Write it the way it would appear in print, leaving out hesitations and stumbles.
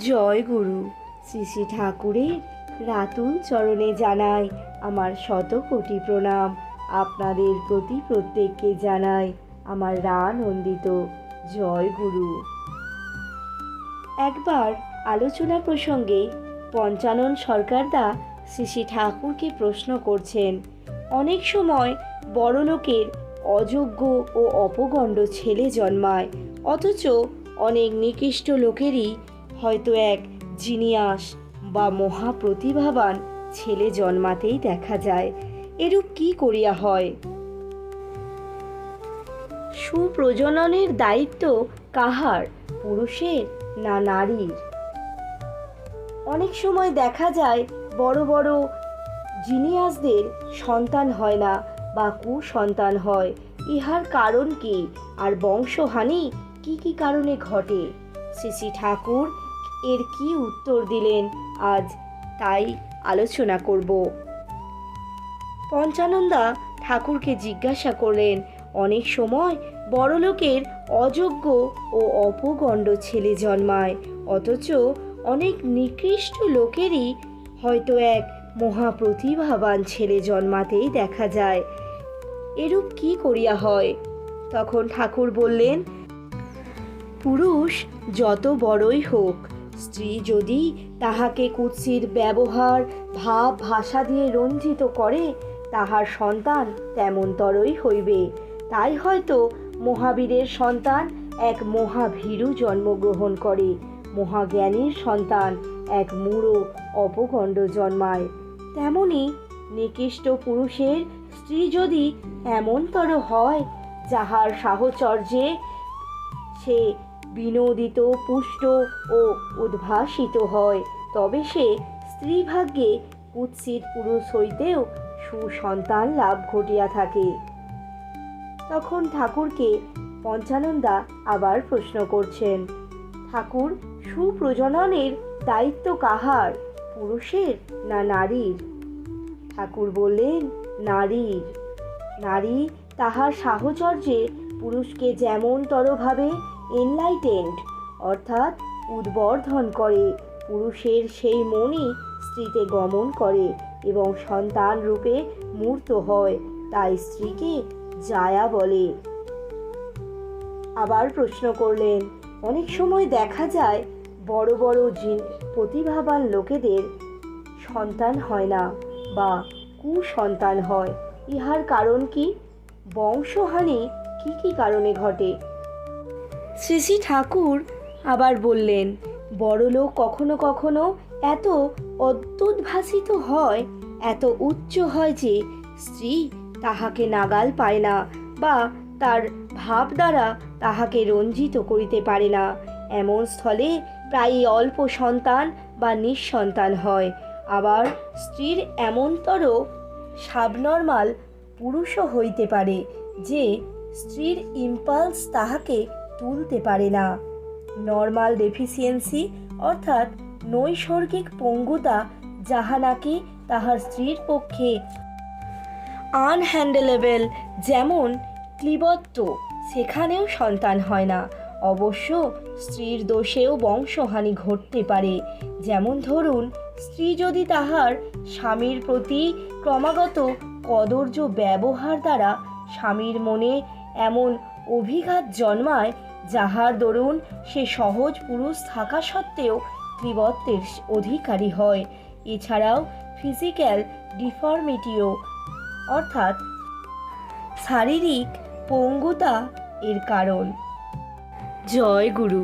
জয় গুরু। শ্রী শ্রী ঠাকুরের রাতুল চরণে জানাই আমার শত কোটি প্রণাম। আপনাদের প্রতি প্রত্যেককে জানাই আমার রানন্দিত জয় গুরু। একবার আলোচনা প্রসঙ্গে পঞ্চানন সরকারদা শ্রী শ্রী ঠাকুরকে প্রশ্ন করছেন, অনেক সময় বড়লোকের অযোগ্য ও অপগণ্ড ছেলে জন্মায়, অথচ অনেক নিকৃষ্ট লোকেরই হয়তো এক জিনিয়াস বা মহাপ্রতিভাবান ছেলে জন্মাতেই দেখা যায়। এরূপ কি করিয়া হয়? সুপ্রজননের দায়িত্ব কাহার, পুরুষের না নারীর? অনেক সময় দেখা যায় বড় বড় জিনিয়াসদের সন্তান হয় না বা কুসন্তান হয়। ইহার কারণ কি, আর বংশহানি কি কি কারণে ঘটে? শ্রী শ্রী ঠাকুর এর কি উত্তর দিলেন, আজ তাই আলোচনা করব। পঞ্চানন্দা ঠাকুরকে জিজ্ঞাসা করলেন, অনেক সময় বড়লোকের অযোগ্য ও অপগণ্ড ছেলে জন্মায়, অথচ অনেক নিকৃষ্ট লোকেরই হয়তো এক মহাপ্রতিভাবান ছেলে জন্মাতেই দেখা যায়। এরূপ কি করিয়া হয়? তখন ঠাকুর বললেন, পুরুষ যত বড়ই হোক, স্ত্রী যদি তাহাকে কুৎসিত ব্যবহার ভাব ভাষা দিয়ে রঞ্জিত করে, তাহার সন্তান তেমনতরই হইবে। তাই হয়তো মহাবীরের সন্তান এক মহাভীরু জন্মগ্রহণ করে, মহাজ্ঞানীর সন্তান এক মূঢ় অপগণ্ড জন্মায়। তেমনি নিকৃষ্ট পুরুষের স্ত্রী যদি এমনতর হয়, যাহার সাহচর্যে সে বিনোদিত, পুষ্ট ও উদ্ভাসিত হয়, তবে সে স্ত্রী ভাগ্যে কুৎসিত পুরুষ হইতেও সুসন্তান লাভ ঘটিয়া থাকে। তখন ঠাকুরকে পঞ্চানন্দা আবার প্রশ্ন করছেন, ঠাকুর, সুপ্রজননের দায়িত্ব কাহার, পুরুষের না নারীর? ঠাকুর বললেন, নারীর। নারী তাহার সাহচর্যে পুরুষকে যেমনতরভাবে এনলাইটেন্ড অর্থাৎ উদ্বর্ধন করে, পুরুষের সেই মনই স্ত্রীতে গমন করে এবং সন্তান রূপে মূর্ত হয়। তাই স্ত্রীকে জায়া বলে। আবার প্রশ্ন করলেন, অনেক সময় দেখা যায় বড় বড় প্রতিভাবান লোকেদের সন্তান হয় না বা কুসন্তান হয়, ইহার কারণ কি? বংশহানি কি কি কারণে ঘটে? শ্রী শ্রী ঠাকুর আবার বললেন, বড়লোক কখনো কখনো এত অত্যুদ্ভাসিত হয়, এত উচ্চ হয় যে স্ত্রী তাহাকে নাগাল পায় না বা তার ভাব দ্বারা তাহাকে রঞ্জিত করিতে পারে না। এমন স্থলে প্রায়ই অল্প সন্তান বা নিঃসন্তান হয়। আবার স্ত্রীর এমনতর সাবনর্মাল পুরুষও হইতে পারে যে স্ত্রীর ইম্পালস তাহাকে তুলতে পারে না। নর্মাল ডেফিসিয়েন্সি অর্থাৎ নৈসর্গিক পঙ্গুতা, যাহা নাকি তাহার স্ত্রীর পক্ষে আনহ্যান্ডেলেবল, যেমন ক্লীবত্ব, সেখানেও সন্তান হয় না। অবশ্য স্ত্রীর দোষেও বংশহানি ঘটতে পারে। যেমন ধরুন, স্ত্রী যদি তাহার স্বামীর প্রতি ক্রমাগত কদর্য ব্যবহার দ্বারা স্বামীর মনে এমন অভিঘাত জন্মায়, যাহার দরুন সে সহজ পুরুষ থাকা সত্ত্বেও ক্লীবত্বের অধিকারী হয়। এছাড়াও ফিজিক্যাল ডিফর্মিটিও অর্থাৎ শারীরিক পঙ্গুতা এর কারণ। জয় গুরু।